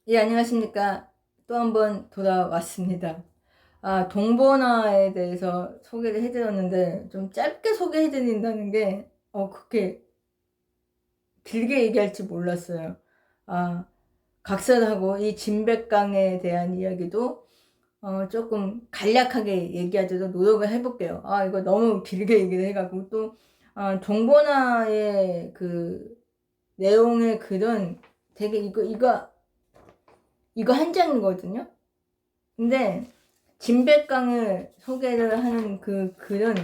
예, 안녕하십니까. 또 한 번 돌아왔습니다. 동번화에 대해서 소개를 해드렸는데, 좀 짧게 소개해드린다는 게, 그렇게 길게 얘기할지 몰랐어요. 아, 각설하고 이 진백강에 대한 이야기도, 조금 간략하게 얘기하도록 노력을 해볼게요. 이거 너무 길게 얘기를 해가지고, 또, 동번화의 그 내용의 글은 되게 이거 한 장이거든요. 근데 진백강을 소개를 하는 그 글은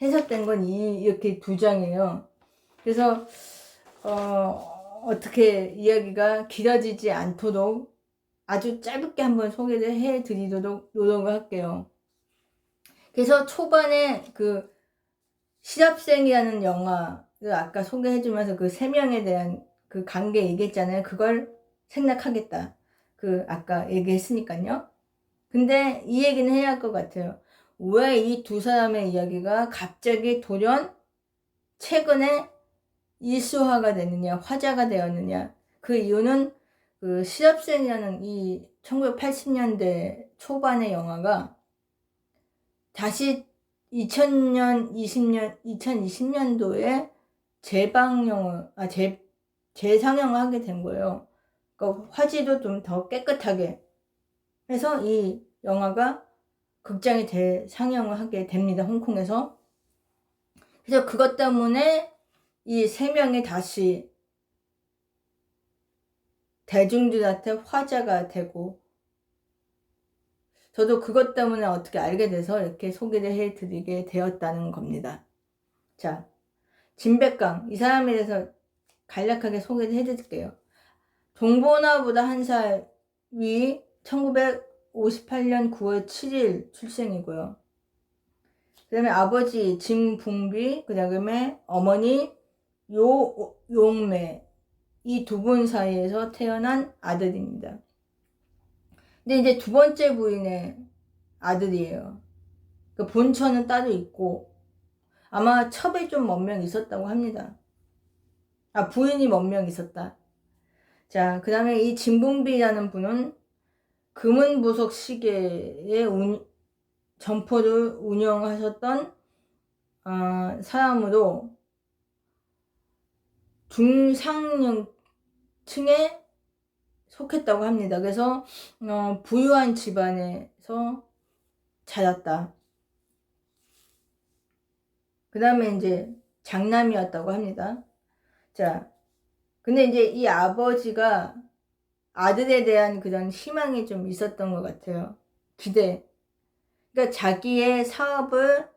해석된 건 이렇게 두 장이에요. 그래서 어떻게 이야기가 길어지지 않도록 아주 짧게 한번 소개를 해 드리도록 노력을 할게요. 그래서 초반에 그 실업생이라는 영화를 아까 소개해 주면서 그 세 명에 대한 그 관계 얘기했잖아요. 그걸 생략하겠다. 그 아까 얘기했으니까요. 근데 이 얘기는 해야 할 것 같아요. 왜 이 두 사람의 이야기가 갑자기 돌연 최근에 일수화가 되느냐, 화제가 되었느냐. 그 이유는 그 실업생이라는 이 1980년대 초반의 영화가 다시 2020년도에 재상영을 하게 된 거예요. 그러니까 화질도 좀 더 깨끗하게 해서 이 영화가 극장에 대상영을 하게 됩니다. 홍콩에서. 그래서 그것 때문에 이 세 명이 다시 대중들한테 화제가 되고, 저도 그것 때문에 어떻게 알게 돼서 이렇게 소개를 해드리게 되었다는 겁니다. 자, 진백강 이 사람에 대해서 간략하게 소개를 해드릴게요. 동보나보다 한 살 위 1958년 9월 7일 출생이고요. 그 다음에 아버지 진붕비, 그 다음에 어머니 요용매, 이 두 분 사이에서 태어난 아들입니다. 근데 이제 두 번째 부인의 아들이에요. 그 본처는 따로 있고, 아마 첩에 좀 몇 명 있었다고 합니다. 부인이 몇 명 있었다. 자, 그 다음에 이 진붕비라는 분은 금은보석 시계의 점포를 운영하셨던 사람으로 중상층에 속했다고 합니다. 그래서 부유한 집안에서 자랐다. 그 다음에 이제 장남이었다고 합니다. 자, 근데 이제 이 아버지가 아들에 대한 그런 희망이 좀 있었던 것 같아요. 기대. 그러니까 자기의 사업을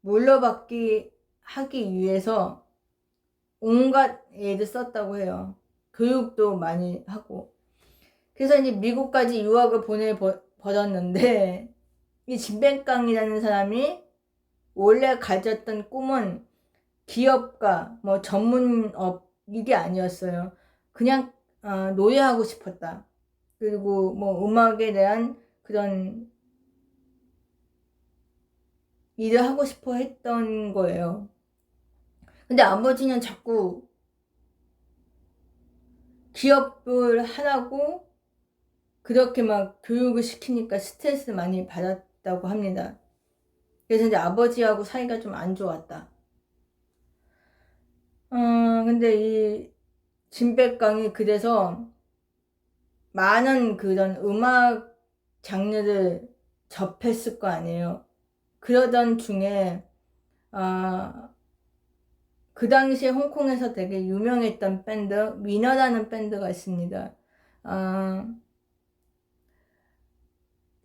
물려받기 하기 위해서 온갖 애를 썼다고 해요. 교육도 많이 하고. 그래서 이제 미국까지 유학을 보내버렸는데, 이 진뱅깡이라는 사람이 원래 가졌던 꿈은 기업가, 뭐 전문업, 이게 아니었어요. 그냥, 노예하고 싶었다. 그리고 뭐 음악에 대한 그런 일을 하고 싶어 했던 거예요. 근데 아버지는 자꾸 기업을 하라고 그렇게 막 교육을 시키니까 스트레스 많이 받았다고 합니다. 그래서 이제 아버지하고 사이가 좀 안 좋았다. 근데 이 진백강이 그래서 많은 그런 음악 장르를 접했을 거 아니에요. 그러던 중에, 그 당시에 홍콩에서 되게 유명했던 밴드, 위너라는 밴드가 있습니다.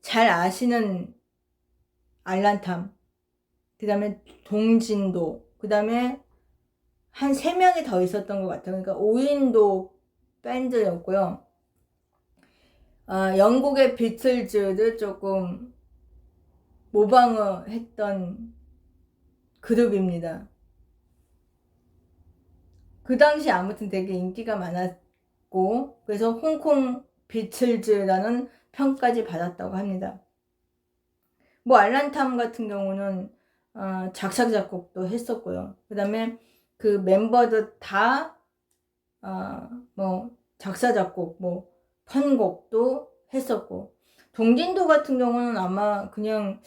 잘 아시는 알란탐, 그 다음에 동진도, 그 다음에 한 3명이 더 있었던 것 같아요. 그러니까 5인도 밴드였고요. 영국의 비틀즈를 조금 모방을 했던 그룹입니다. 그 당시 아무튼 되게 인기가 많았고, 그래서 홍콩 비틀즈라는 평까지 받았다고 합니다. 뭐 알란탐 같은 경우는 작사 작곡도 했었고요. 그 다음에 그 멤버들 다 뭐 작사 작곡 뭐 편곡도 했었고, 동진도 같은 경우는 아마 그냥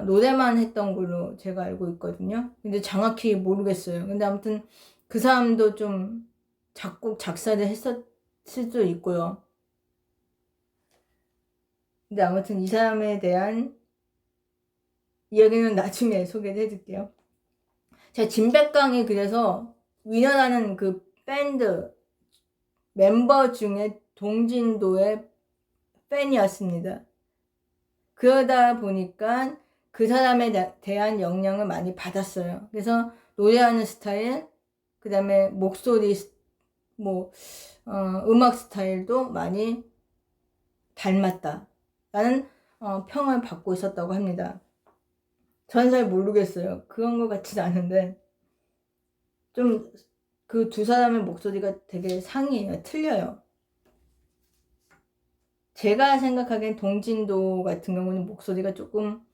노래만 했던 걸로 제가 알고 있거든요. 근데 정확히 모르겠어요. 근데 아무튼 그 사람도 좀 작곡 작사를 했었을 수도 있고요. 근데 아무튼 이 사람에 대한 이야기는 나중에 소개를 해줄게요. 제가 진백강이 그래서 위너라는 그 밴드 멤버 중에 동진도의 팬이었습니다. 그러다 보니까 그 사람에 대한 영향을 많이 받았어요. 그래서 노래하는 스타일, 그 다음에 목소리, 음악 스타일도 많이 닮았다 라는 평을 받고 있었다고 합니다. 전 잘 모르겠어요. 그런 것 같지는 않은데 좀 그 두 사람의 목소리가 되게 상이에요. 틀려요. 제가 생각하기엔 동진도 같은 경우는 목소리가 조금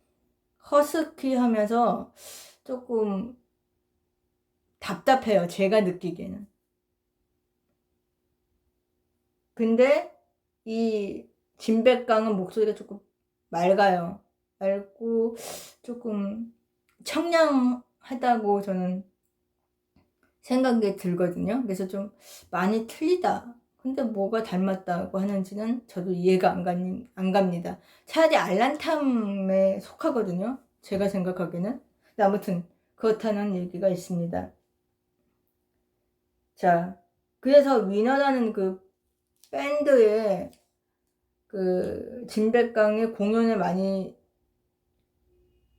허스키 하면서 조금 답답해요. 제가 느끼기에는. 근데 이 진백강은 목소리가 조금 맑아요. 맑고 조금 청량하다고 저는 생각이 들거든요. 그래서 좀 많이 틀리다. 근데 뭐가 닮았다고 하는지는 저도 이해가 안 갑니다. 차라리 알란탐에 속하거든요. 제가 생각하기에는. 근데 아무튼 그렇다는 얘기가 있습니다. 자, 그래서 위너라는 그 밴드의 그 진백강의 공연을 많이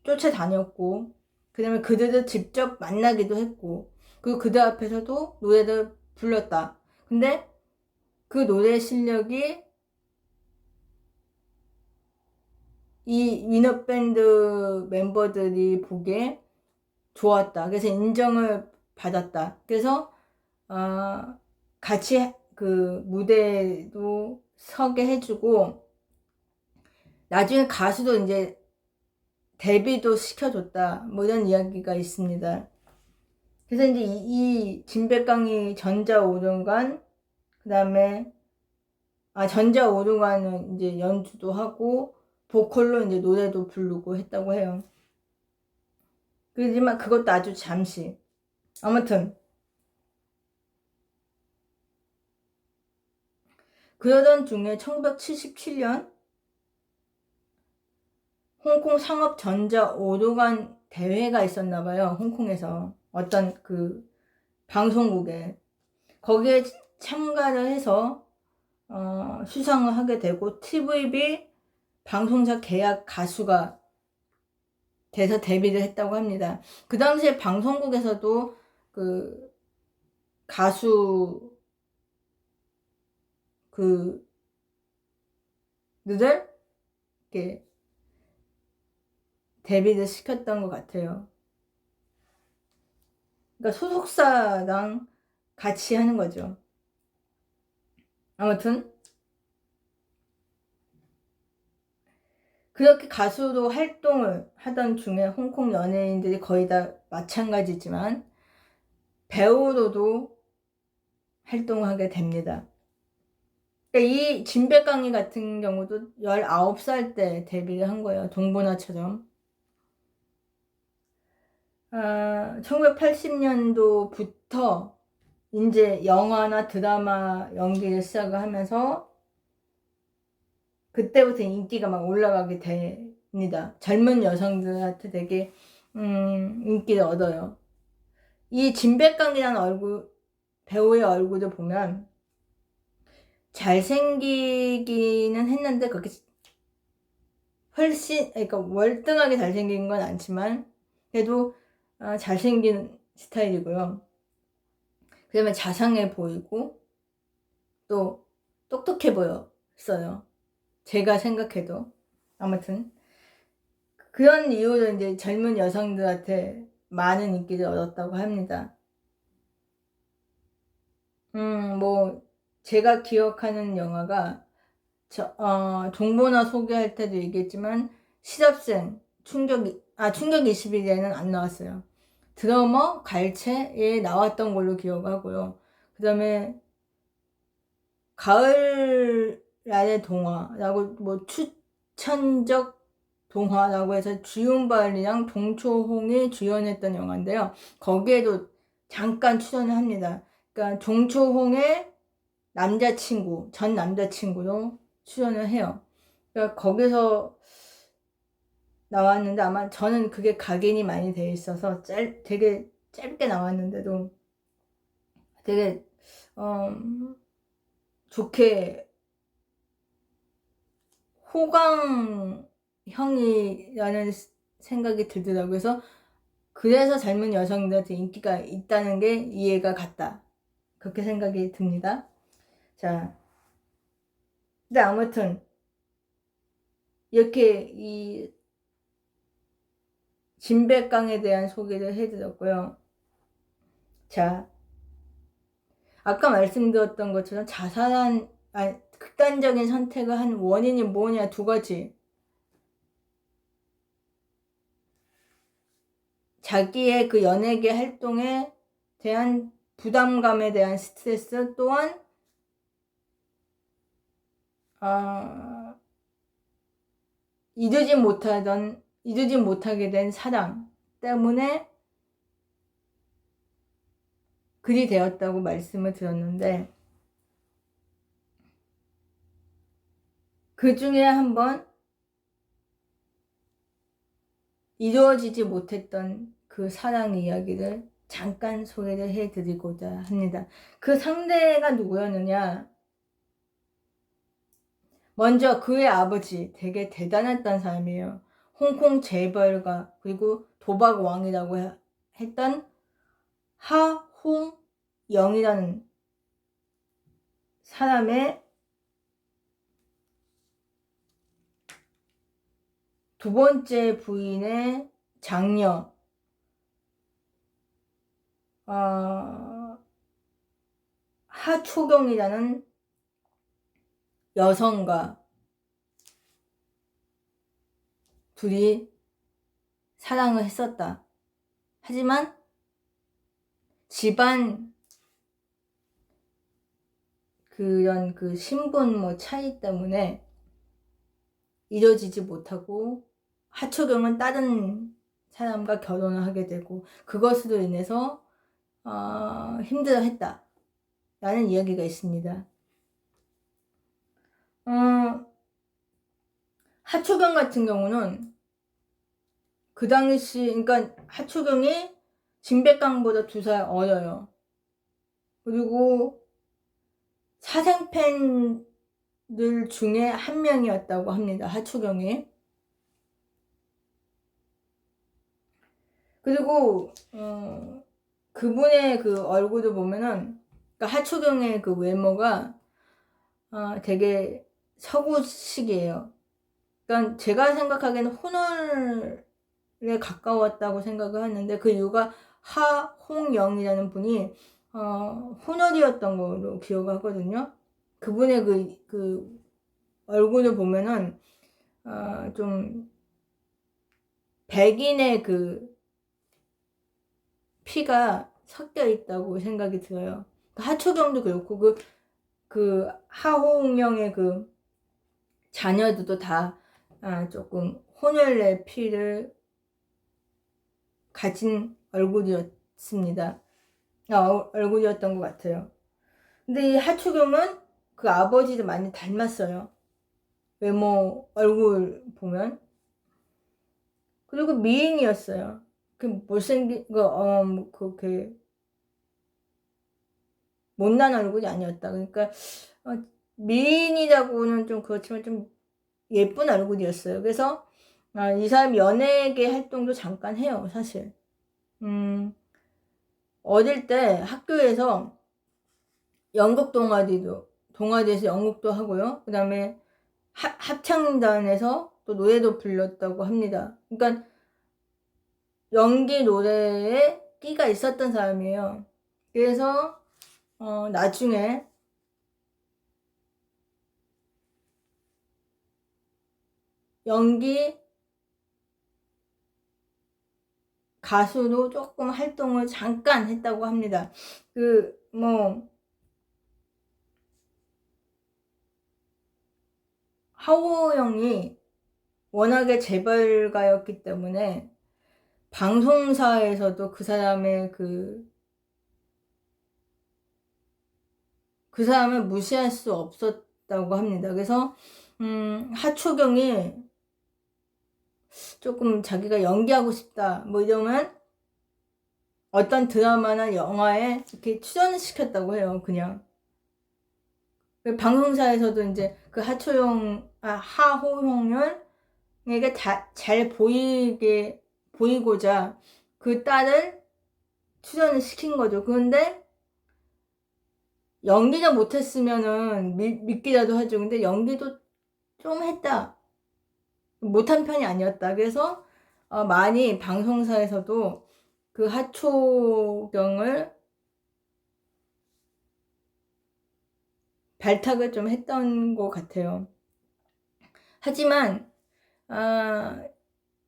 쫓아다녔고, 그 다음에 그들을 직접 만나기도 했고, 그리고 그들 앞에서도 노래를 불렀다. 근데 그 노래 실력이 이 위너 밴드 멤버들이 보기에 좋았다. 그래서 인정을 받았다. 그래서 같이 그 무대도 서게 해주고 나중에 가수도 이제 데뷔도 시켜줬다. 뭐 이런 이야기가 있습니다. 그래서 이제 이 진백강이 전자오른관, 그 다음에 전자오른관은 이제 연주도 하고 보컬로 이제 노래도 부르고 했다고 해요. 그렇지만 그것도 아주 잠시. 아무튼 그러던 중에 1977년 홍콩 상업 전자 오르간 대회가 있었나 봐요. 홍콩에서 어떤 그 방송국에 거기에 참가를 해서 수상을 하게 되고 TVB 방송사 계약 가수가 돼서 데뷔를 했다고 합니다. 그 당시에 방송국에서도 그 가수 그 누들 이렇게 데뷔를 시켰던 것 같아요. 그러니까 소속사랑 같이 하는 거죠. 아무튼 그렇게 가수로 활동을 하던 중에 홍콩 연예인들이 거의 다 마찬가지지만 배우로도 활동하게 됩니다. 그러니까 이 진백강이 같은 경우도 19살 때 데뷔를 한 거예요. 동보나처럼. 1980년도부터 이제 영화나 드라마 연기를 시작을 하면서 그때부터 인기가 막 올라가게 됩니다. 젊은 여성들한테 되게 인기를 얻어요. 이 진백강이라는 배우의 얼굴을 보면 잘생기기는 했는데 그렇게 훨씬 그러니까 월등하게 잘생긴 건 않지만 그래도 잘생긴 스타일이고요. 그 다음에 자상해 보이고 또 똑똑해 보였어요. 제가 생각해도. 아무튼 그런 이유로 이제 젊은 여성들한테 많은 인기를 얻었다고 합니다. 뭐 제가 기억하는 영화가 종보나 소개할 때도 얘기했지만 실업생 충격 20일에는 안 나왔어요. 드러머 갈채에 나왔던 걸로 기억하고요. 그 다음에 가을 날의 동화라고 뭐 추천적 동화라고 해서 주윤발이랑 종초홍이 주연했던 영화인데요. 거기에도 잠깐 출연을 합니다. 그러니까 종초홍의 남자친구, 전 남자친구로 출연을 해요. 그러니까 거기서 나왔는데 아마 저는 그게 각인이 많이 돼 있어서 되게 짧게 나왔는데도 되게 좋게 호강형이라는 생각이 들더라고요. 그래서 젊은 여성들한테 인기가 있다는 게 이해가 갔다. 그렇게 생각이 듭니다. 자, 근데 아무튼 이렇게 이 진백강에 대한 소개를 해드렸고요. 자, 아까 말씀드렸던 것처럼 극단적인 선택을 한 원인이 뭐냐, 두 가지. 자기의 그 연예계 활동에 대한 부담감에 대한 스트레스, 또한 이루지 못하게 된 사랑 때문에 그리 되었다고 말씀을 드렸는데, 그 중에 한번 이루어지지 못했던 그 사랑 이야기를 잠깐 소개를 해드리고자 합니다. 그 상대가 누구였느냐? 먼저 그의 아버지, 되게 대단했던 사람이에요. 홍콩 재벌가, 그리고 도박 왕이라고 했던 하홍영이라는 사람의 두 번째 부인의 장녀, 하초경이라는 여성과 둘이 사랑을 했었다. 하지만 집안 그런 그 신분 뭐 차이 때문에 이뤄지지 못하고 하초경은 다른 사람과 결혼을 하게 되고 그것으로 인해서 힘들어했다 라는 이야기가 있습니다. 하초경 같은 경우는 그 당시, 그러니까 하초경이 진백강보다 2살 어려요. 그리고 사생팬들 중에 한 명이었다고 합니다. 하초경이. 그리고 그분의 그 얼굴을 보면은, 그러니까 하초경의 그 외모가 되게 서구식이에요. 그러니까 제가 생각하기에는 혼혈에 가까웠다고 생각을 하는데, 그 이유가 하홍영이라는 분이 혼혈이었던 걸로 기억하거든요. 그분의 그 얼굴을 보면은 좀 백인의 그 피가 섞여 있다고 생각이 들어요. 하초경도 그렇고 그 하홍영의 그 자녀들도 다 조금 혼혈의 피를 가진 얼굴이었습니다. 얼굴이었던 것 같아요. 근데 이 하초경은 그 아버지도 많이 닮았어요. 외모, 얼굴 보면. 그리고 미인이었어요. 그 못생긴 그렇게 못난 얼굴이 아니었다. 그러니까 미인이라고는 좀 그렇지만 좀 예쁜 얼굴이었어요. 그래서 이 사람 연예계 활동도 잠깐 해요, 사실. 어릴 때 학교에서 연극 동아리에서 연극도 하고요. 그 다음에 합창단에서 또 노래도 불렀다고 합니다. 그러니까 연기 노래에 끼가 있었던 사람이에요. 그래서 나중에 연기 가수로 조금 활동을 잠깐 했다고 합니다. 하호영이 워낙에 재벌가였기 때문에 방송사에서도 그 사람의 그 사람을 무시할 수 없었다고 합니다. 그래서 하초경이 조금 자기가 연기하고 싶다 뭐 이러면 어떤 드라마나 영화에 이렇게 출연을 시켰다고 해요. 그냥 방송사에서도 이제 그 하호용에게 잘 보이고자 그 딸을 출연을 시킨 거죠. 그런데 연기를 못했으면은 믿기라도 하죠. 근데 연기도 좀 했다. 못한 편이 아니었다. 그래서 많이 방송사에서도 그 하초경을 발탁을 좀 했던 것 같아요. 하지만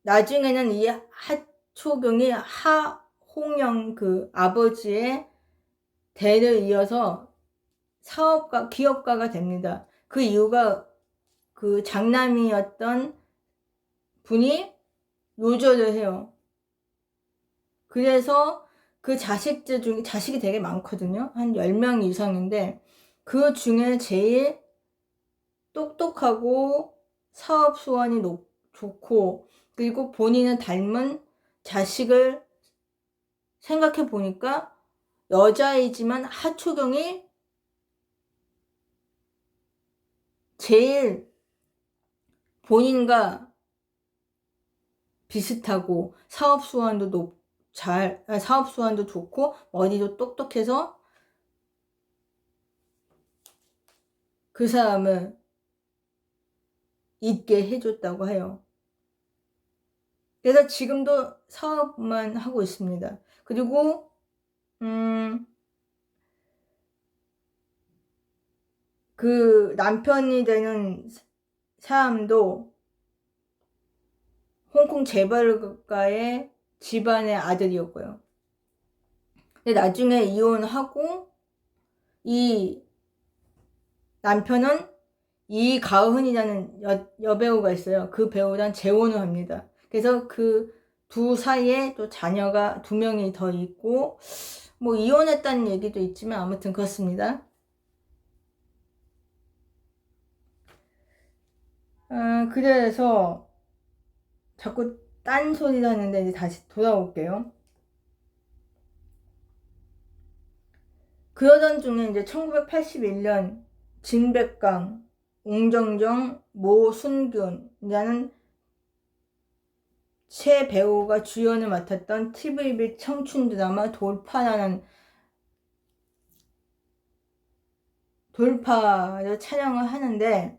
나중에는 이 하초경이 하홍영 그 아버지의 대를 이어서 기업가가 됩니다. 그 이유가 그 장남이었던 분이 요절을 해요. 그래서 그 자식들 중에 자식이 되게 많거든요. 한 10명 이상인데 그 중에 제일 똑똑하고 사업 수완이 좋고 그리고 본인을 닮은 자식을 생각해 보니까 여자이지만 하초경이 제일 본인과 비슷하고 사업 수완도 좋고 머리도 똑똑해서 그 사람을 있게 해줬다고 해요. 그래서 지금도 사업만 하고 있습니다. 그리고 그 남편이 되는 사람도 홍콩 재벌가의 집안의 아들이었고요. 근데 나중에 이혼하고 이 남편은 이가은이라는 여배우가 있어요. 그 배우랑 재혼을 합니다. 그래서 그 두 사이에 또 자녀가 2명이 더 있고 뭐 이혼했다는 얘기도 있지만 아무튼 그렇습니다. 그래서 자꾸 딴소리를 하는데 이제 다시 돌아올게요. 그러던 중에 이제 1981년 진백강, 옹정정, 모순균이라는 세 배우가 주연을 맡았던 TVB 청춘 드라마 돌파를 촬영을 하는데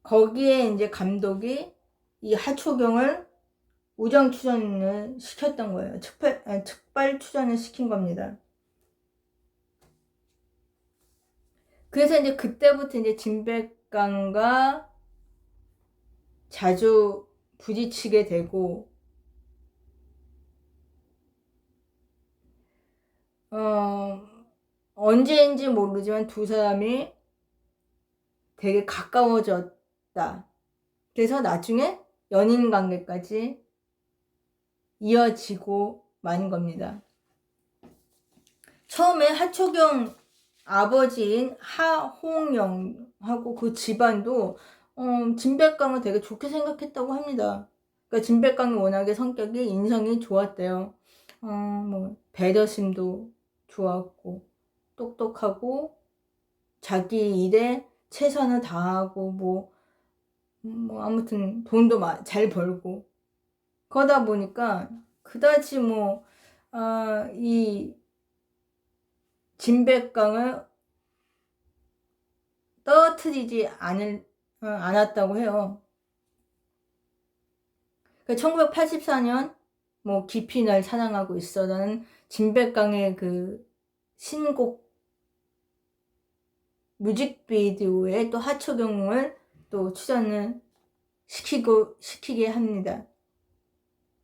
거기에 이제 감독이 이 하초경을 우정 출연을 시켰던 거예요. 특발 출연을 시킨 겁니다. 그래서 이제 그때부터 이제 진백강과 자주 부딪히게 되고 언제인지 모르지만 두 사람이 되게 가까워졌다. 그래서 나중에 연인 관계까지 이어지고 만 겁니다. 처음에 하초경 아버지인 하홍영하고 그 집안도 진백강을 되게 좋게 생각했다고 합니다. 그러니까 진백강이 워낙에 성격이 인성이 좋았대요. 뭐 배려심도 좋았고 똑똑하고 자기 일에 최선을 다하고 뭐 아무튼 돈도 잘 벌고 그러다 보니까 그다지 이 진백강을 떨어뜨리지 않았다고 해요. 1984년 깊이 날 사랑하고 있어라는 진백강의 그 신곡 뮤직비디오에 또 하초경을 또 출연을 시키게 합니다.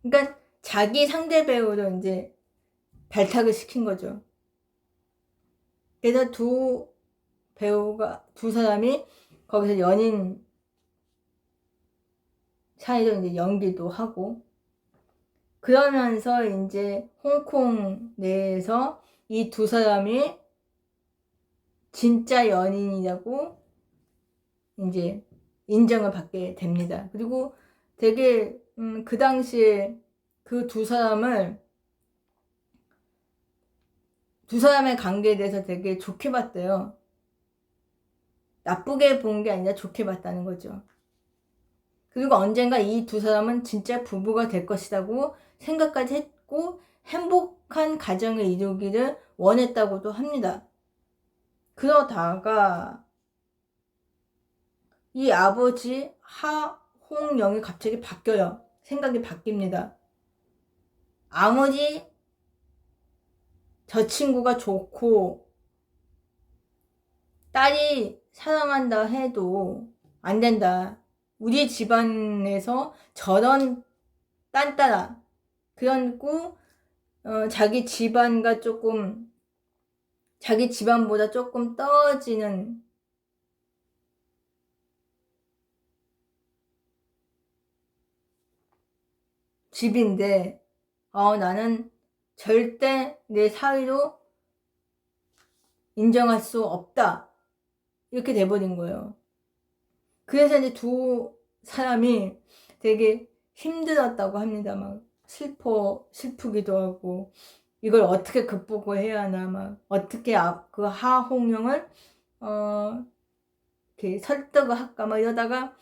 그러니까 자기 상대 배우로 이제 발탁을 시킨 거죠. 그래서 두 사람이 거기서 연인 사이로 이제 연기도 하고, 그러면서 이제 홍콩 내에서 이 두 사람이 진짜 연인이라고 이제 인정을 받게 됩니다. 그리고 되게 그 당시에 그 두 사람의 관계에 대해서 되게 좋게 봤대요. 나쁘게 본 게 아니라 좋게 봤다는 거죠. 그리고 언젠가 이 두 사람은 진짜 부부가 될 것이라고 생각까지 했고 행복한 가정을 이루기를 원했다고도 합니다. 그러다가 이 아버지 하홍영이 갑자기 바뀌어요. 생각이 바뀝니다. 아무리 저 친구가 좋고 딸이 사랑한다 해도 안 된다. 우리 집안에서 저런 딴따라 그런고 자기 집안과 조금 자기 집안보다 조금 떨어지는 집인데 나는 절대 내 사위로 인정할 수 없다. 이렇게 돼버린 거예요. 그래서 이제 두 사람이 되게 힘들었다고 합니다. 막 슬프기도 하고, 이걸 어떻게 극복을 해야 하나, 막, 어떻게 그 하홍영을, 이렇게 설득을 할까, 막 이러다가,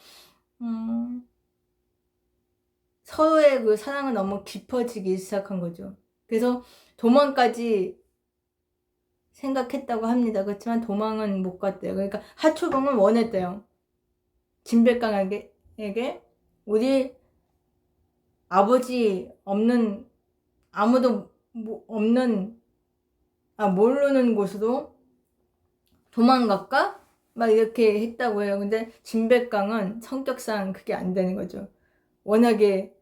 서로의 그 사랑은 너무 깊어지기 시작한 거죠. 그래서 도망까지 생각했다고 합니다. 그렇지만 도망은 못 갔대요. 그러니까 하초경은 원했대요. 진백강에게 우리 아버지 없는 아무도 없는 모르는 곳으로 도망갈까? 막 이렇게 했다고 해요. 근데 진백강은 성격상 그게 안 되는 거죠. 워낙에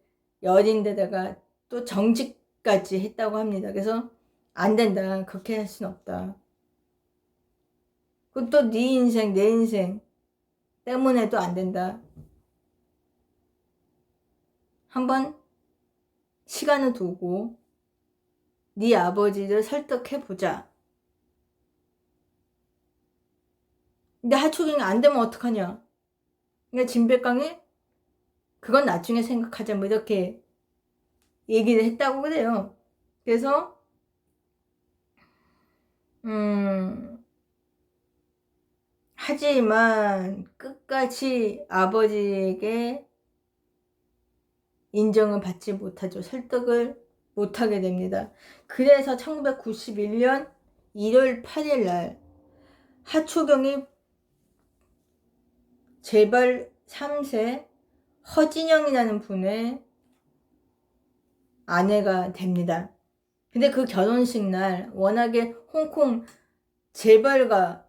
여린데다가 또 정직까지 했다고 합니다. 그래서 안 된다. 그렇게 할 순 없다. 그리고 또 네 인생 내 인생 때문에도 안 된다. 한번 시간을 두고 네 아버지를 설득해보자. 근데 하초경이 안 되면 어떡하냐. 그러니까 진백강이 그건 나중에 생각하자 뭐 이렇게 얘기를 했다고 그래요. 그래서 하지만 끝까지 아버지에게 인정을 받지 못하죠. 설득을 못하게 됩니다. 그래서 1991년 1월 8일 날 하초경이 재벌 3세 허진영이라는 분의 아내가 됩니다. 근데 그 결혼식 날 워낙에 홍콩 재벌가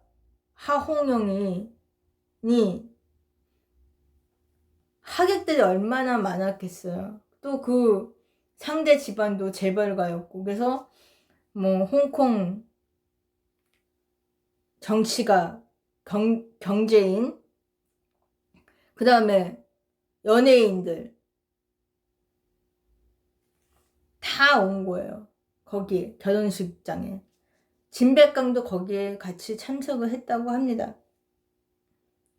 하홍영이 하객들이 얼마나 많았겠어요. 또 그 상대 집안도 재벌가였고 그래서 뭐 홍콩 정치가 경제인 그 다음에 연예인들 다 온 거예요. 거기에 결혼식장에 진백강도 거기에 같이 참석을 했다고 합니다.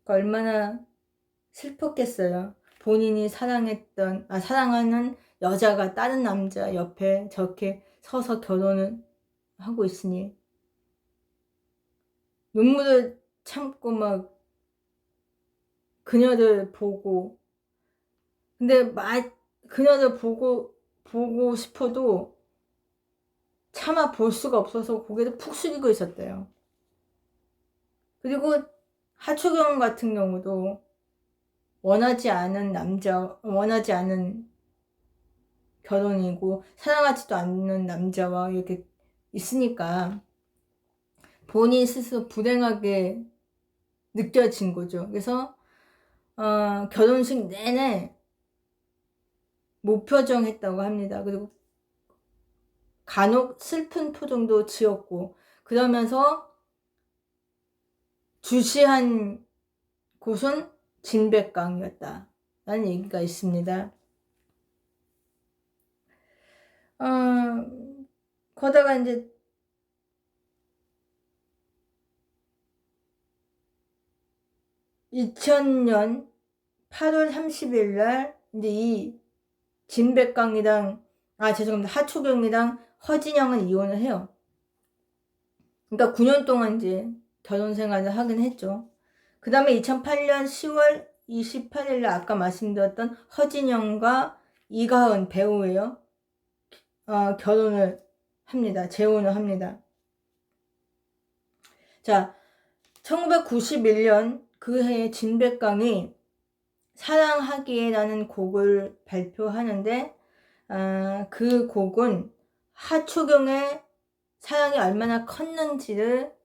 얼마나 슬펐겠어요. 본인이 사랑하는 여자가 다른 남자 옆에 저렇게 서서 결혼을 하고 있으니 눈물을 참고 막 그녀를 보고 근데 그녀를 보고 싶어도 차마 볼 수가 없어서 고개를 푹 숙이고 있었대요. 그리고 하초경 같은 경우도 원하지 않은 결혼이고 사랑하지도 않는 남자와 이렇게 있으니까 본인 스스로 불행하게 느껴진 거죠. 그래서 결혼식 내내 무표정했다고 합니다. 그리고 간혹 슬픈 표정도 지었고 그러면서 주시한 곳은 진백강이었다 라는 얘기가 있습니다. 거다가 이제 2000년 8월 30일 날 이제 이 진백강이랑 죄송합니다. 하초경이랑 허진영은 이혼을 해요. 그러니까 9년 동안 이제 결혼 생활을 하긴 했죠. 그 다음에 2008년 10월 28일 날 아까 말씀드렸던 허진영과 이가은 배우예요. 결혼을 합니다. 재혼을 합니다. 자, 1991년 그 해에 진백강이 사랑하기에라는 곡을 발표하는데 그 곡은 하초경의 사랑이 얼마나 컸는지를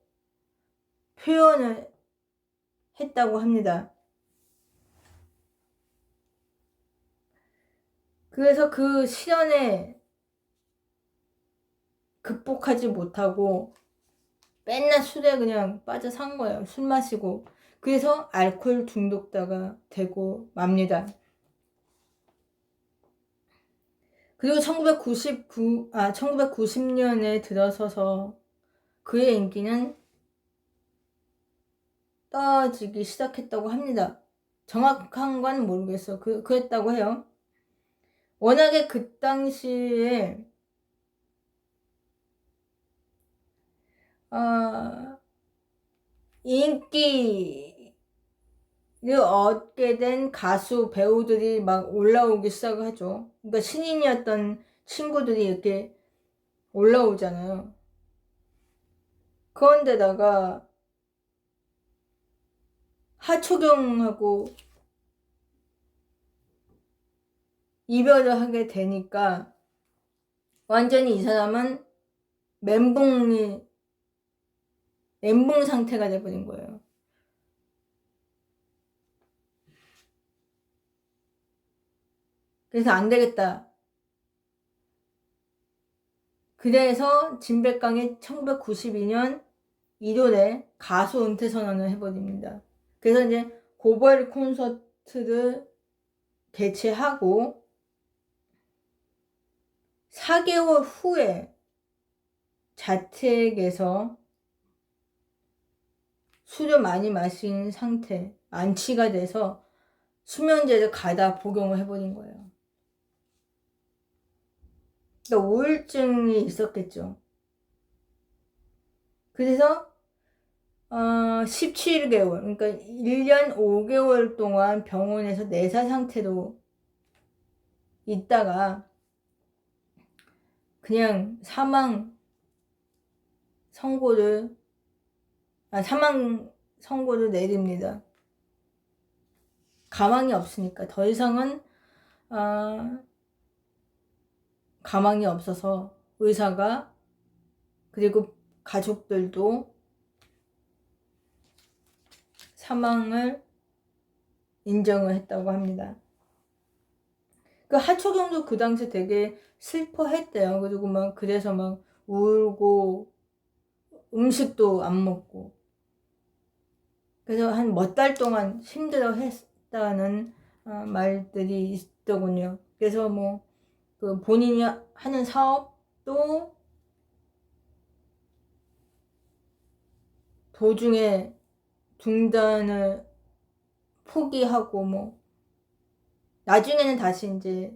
표현을 했다고 합니다. 그래서 그 시련에 극복하지 못하고 맨날 술에 그냥 빠져 산 거예요. 술 마시고. 그래서 알코올 중독자가 되고 맙니다. 그리고 1990년에 들어서서 그의 인기는 떨어지기 시작했다고 합니다. 정확한 건 모르겠어요. 그랬다고 해요. 워낙에 그 당시에 인기를 얻게 된 가수, 배우들이 막 올라오기 시작하죠. 그러니까 신인이었던 친구들이 이렇게 올라오잖아요. 그런데다가 하초경하고 이별을 하게 되니까 완전히 이 사람은 멘붕 상태가 돼버린 거예요. 그래서 안 되겠다. 그래서 진백강이 1992년 1월에 가수 은퇴 선언을 해버립니다. 그래서 이제 고벌 콘서트를 개최하고 4개월 후에 자택에서 술을 많이 마신 상태, 안치가 돼서 수면제를 가다 복용을 해버린 거예요. 그러니까 우울증이 있었겠죠. 그래서 17개월, 그러니까 1년 5개월 동안 병원에서 내사 상태로 있다가 그냥 사망 선고를 내립니다. 가망이 없으니까 더 이상은 가망이 없어서 의사가 그리고 가족들도 사망을 인정을 했다고 합니다. 그 하초경도 그 당시 되게 슬퍼했대요. 그리고 그래서 울고 음식도 안 먹고 그래서 한 몇 달 동안 힘들어 했다는 말들이 있더군요. 그래서 그 본인이 하는 사업도 도중에 중단을 포기하고 나중에는 다시 이제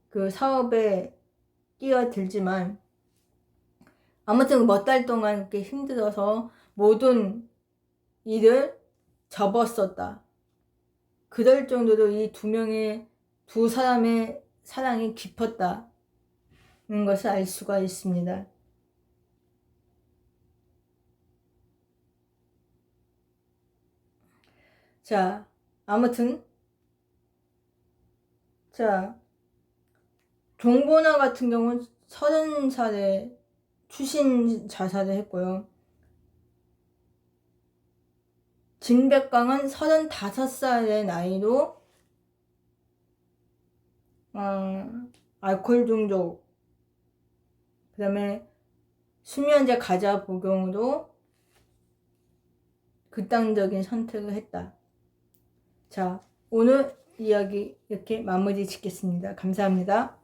그 사업에 뛰어들지만 아무튼 몇 달 동안 이렇게 힘들어서 모든 일을 접었었다. 그럴 정도로 이 두 사람의 사랑이 깊었다는 것을 알 수가 있습니다. 자, 아무튼 종보나 같은 경우는 30살에 추신 자살을 했고요. 진백강은 35살의 나이로 알코올 중독, 그 다음에 수면제 가자 복용으로 극단적인 선택을 했다. 자, 오늘 이야기 이렇게 마무리 짓겠습니다. 감사합니다.